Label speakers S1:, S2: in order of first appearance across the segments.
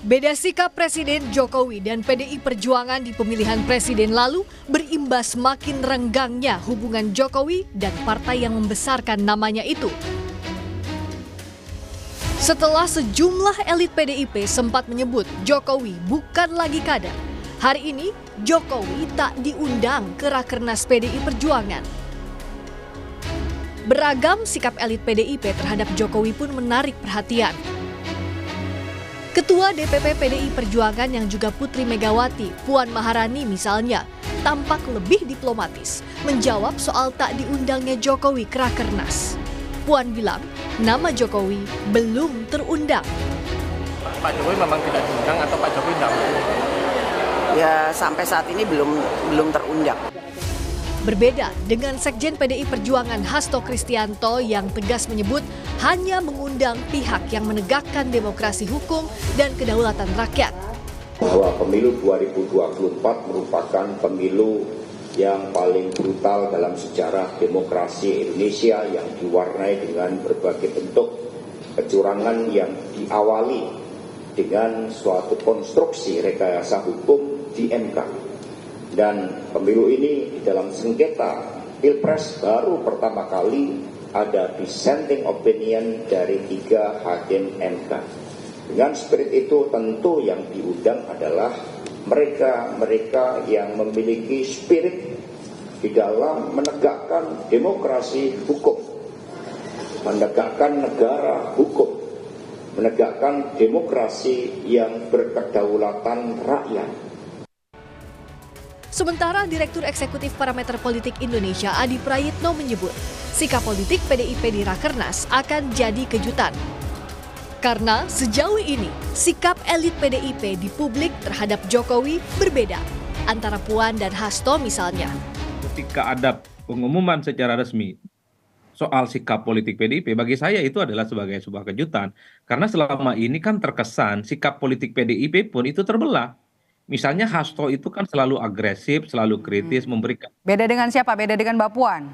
S1: Beda sikap Presiden Jokowi dan PDI Perjuangan di pemilihan presiden lalu berimbas makin renggangnya hubungan Jokowi dan partai yang membesarkan namanya itu. Setelah sejumlah elit PDIP sempat menyebut Jokowi bukan lagi kader, hari ini Jokowi tak diundang ke Rakernas PDI Perjuangan. Beragam sikap elit PDIP terhadap Jokowi pun menarik perhatian. Ketua DPP PDI Perjuangan yang juga Putri Megawati, Puan Maharani misalnya, tampak lebih diplomatis menjawab soal tak diundangnya Jokowi ke Rakernas. Puan bilang, nama Jokowi belum terundang.
S2: Pak Jokowi memang tidak diundang atau Pak Jokowi tidak mau?
S3: Ya sampai saat ini belum terundang.
S1: Berbeda dengan Sekjen PDI Perjuangan Hasto Kristianto yang tegas menyebut hanya mengundang pihak yang menegakkan demokrasi hukum dan kedaulatan rakyat.
S4: Bahwa pemilu 2024 merupakan pemilu yang paling brutal dalam sejarah demokrasi Indonesia yang diwarnai dengan berbagai bentuk kecurangan yang diawali dengan suatu konstruksi rekayasa hukum di MK. Dan pemilu ini di dalam sengketa Pilpres baru pertama kali ada dissenting opinion dari 3 hakim MK. Dengan spirit itu tentu yang diundang adalah mereka yang memiliki spirit di dalam menegakkan demokrasi hukum, menegakkan negara hukum, menegakkan demokrasi yang berkedaulatan rakyat.
S1: Sementara Direktur Eksekutif Parameter Politik Indonesia Adi Prayitno menyebut sikap politik PDIP di Rakernas akan jadi kejutan. Karena sejauh ini sikap elit PDIP di publik terhadap Jokowi berbeda antara Puan dan Hasto misalnya.
S5: Ketika ada pengumuman secara resmi soal sikap politik PDIP, bagi saya itu adalah sebagai sebuah kejutan. Karena selama ini kan terkesan sikap politik PDIP pun itu terbelah. Misalnya Hasto itu kan selalu agresif, selalu kritis, memberikan.
S6: Beda dengan siapa? Beda dengan Mbak Puan?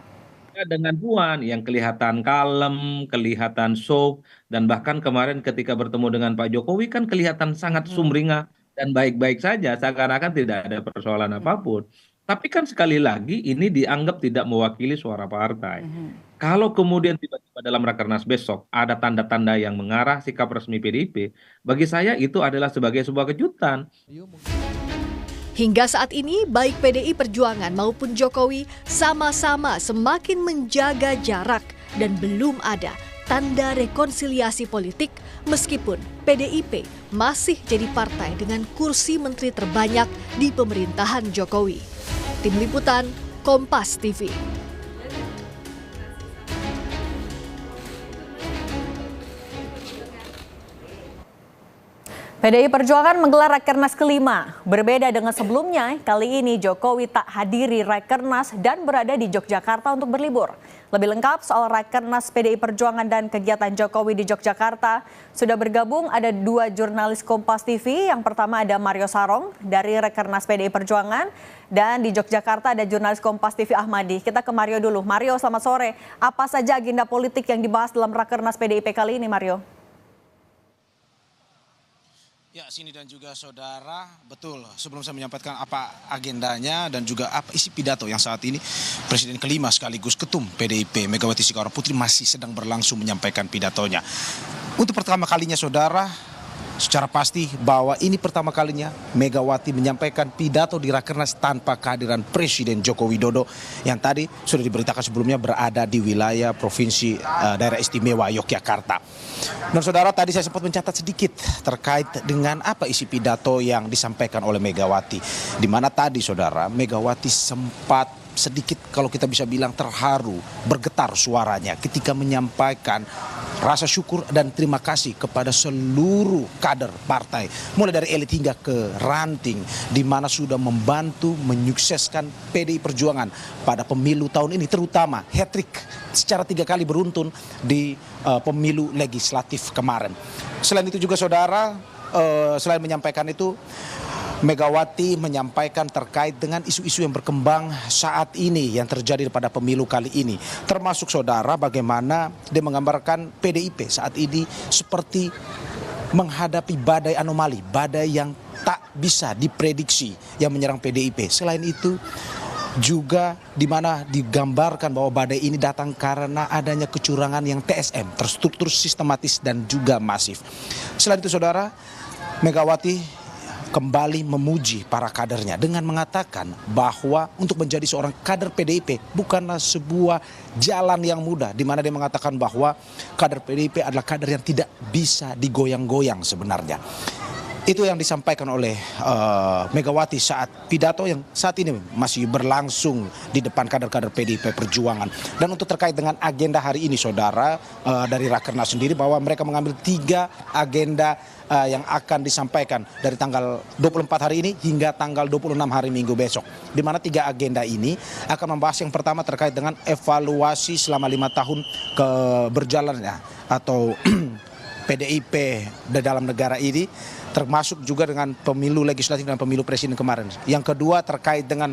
S5: Dengan Puan yang kelihatan kalem, kelihatan soft, dan bahkan kemarin ketika bertemu dengan Pak Jokowi kan kelihatan sangat sumringah dan baik-baik saja, seakan-akan tidak ada persoalan apapun. Tapi kan sekali lagi ini dianggap tidak mewakili suara partai. Kalau kemudian tiba-tiba dalam Rakernas besok ada tanda-tanda yang mengarah sikap resmi PDIP, bagi saya itu adalah sebagai sebuah kejutan.
S1: Hingga saat ini, baik PDI Perjuangan maupun Jokowi sama-sama semakin menjaga jarak dan belum ada tanda rekonsiliasi politik meskipun PDIP masih jadi partai dengan kursi menteri terbanyak di pemerintahan Jokowi. Tim Liputan, Kompas TV.
S7: PDI Perjuangan menggelar Rakernas kelima. Berbeda dengan sebelumnya, kali ini Jokowi tak hadiri Rakernas dan berada di Yogyakarta untuk berlibur. Lebih lengkap soal Rakernas PDI Perjuangan dan kegiatan Jokowi di Yogyakarta, sudah bergabung ada 2 jurnalis Kompas TV. Yang pertama ada Mario Sarong dari Rakernas PDI Perjuangan, dan di Yogyakarta ada jurnalis Kompas TV Ahmadi. Kita ke Mario dulu. Mario, selamat sore. Apa saja agenda politik yang dibahas dalam Rakernas PDIP kali ini, Mario?
S8: Ya, Sini dan juga saudara, betul. Sebelum saya menyampaikan apa agendanya dan juga apa isi pidato yang saat ini Presiden kelima sekaligus Ketum PDIP Megawati Soekarno Putri masih sedang berlangsung menyampaikan pidatonya. Untuk pertama kalinya saudara, secara pasti bahwa ini pertama kalinya Megawati menyampaikan pidato di Rakernas tanpa kehadiran Presiden Joko Widodo yang tadi sudah diberitakan sebelumnya berada di wilayah Provinsi Daerah Istimewa Yogyakarta. Dan saudara, tadi saya sempat mencatat sedikit terkait dengan apa isi pidato yang disampaikan oleh Megawati. Di mana tadi saudara, Megawati sempat sedikit kalau kita bisa bilang terharu, bergetar suaranya ketika menyampaikan rasa syukur dan terima kasih kepada seluruh kader partai, mulai dari elit hingga ke ranting, di mana sudah membantu menyukseskan PDI Perjuangan pada pemilu tahun ini, terutama hat-trick secara 3 kali beruntun di pemilu legislatif kemarin. Selain itu juga saudara, selain menyampaikan itu, Megawati menyampaikan terkait dengan isu-isu yang berkembang saat ini yang terjadi pada pemilu kali ini. Termasuk saudara bagaimana dia menggambarkan PDIP saat ini seperti menghadapi badai anomali, badai yang tak bisa diprediksi yang menyerang PDIP. Selain itu juga di mana digambarkan bahwa badai ini datang karena adanya kecurangan yang TSM, terstruktur, sistematis dan juga masif. Selain itu saudara, Megawati kembali memuji para kadernya dengan mengatakan bahwa untuk menjadi seorang kader PDIP bukanlah sebuah jalan yang mudah, di mana dia mengatakan bahwa kader PDIP adalah kader yang tidak bisa digoyang-goyang sebenarnya. Itu yang disampaikan oleh Megawati saat pidato yang saat ini masih berlangsung di depan kader-kader PDIP Perjuangan. Dan untuk terkait dengan agenda hari ini saudara, dari Rakernas sendiri bahwa mereka mengambil 3 agenda yang akan disampaikan dari tanggal 24 hari ini hingga tanggal 26 hari Minggu besok. Di mana 3 agenda ini akan membahas yang pertama terkait dengan evaluasi selama 5 tahun berjalannya atau PDIP di dalam negara ini, termasuk juga dengan pemilu legislatif dan pemilu presiden kemarin. Yang kedua terkait dengan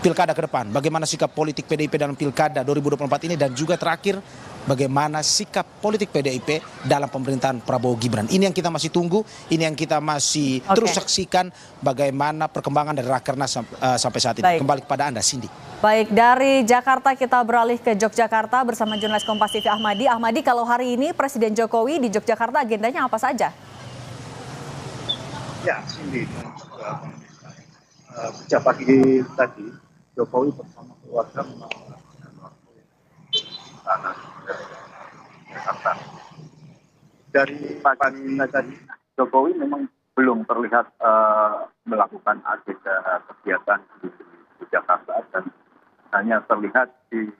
S8: pilkada ke depan, bagaimana sikap politik PDIP dalam pilkada 2024 ini, dan juga terakhir bagaimana sikap politik PDIP dalam pemerintahan Prabowo Gibran. Ini yang kita masih tunggu, ini yang kita masih terus saksikan bagaimana perkembangan dari Rakernas sampai saat ini. Kembali kepada Anda, Cindy.
S7: Baik, dari Jakarta kita beralih ke Yogyakarta bersama jurnalis Kompas TV Ahmadi. Ahmadi, kalau hari ini Presiden Jokowi di Yogyakarta agendanya apa saja?
S9: Ya, Cindy, sejak pagi tadi Jokowi bersama keluarga melakukan waktu tanah Jakarta. Dari pagi tadi Jokowi memang belum terlihat melakukan agenda kegiatan di Jakarta dan hanya terlihat di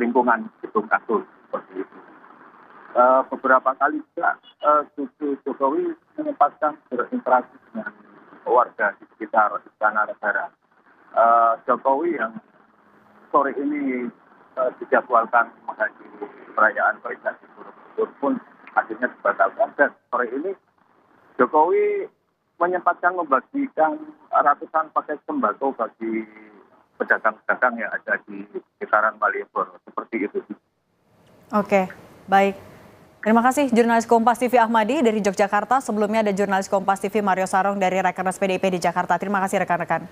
S9: lingkungan Gedung Agung seperti itu. Beberapa kali juga cucu Jokowi menyempatkan berinteraksi dengan warga di sekitar Istana Negara. Jokowi yang sore ini dijadwalkan menghadiri perayaan Prestasi Borobudur pun akhirnya dibatalkan, dan sore ini Jokowi menyempatkan membagikan ratusan paket sembako bagi pedagang-pedagang yang ada di sekitaran Malioboro, seperti itu.
S7: Oke, baik. Terima kasih jurnalis Kompas TV Ahmadi dari Yogyakarta. Sebelumnya ada jurnalis Kompas TV Mario Sarong dari Rakernas PDIP di Jakarta. Terima kasih rekan-rekan.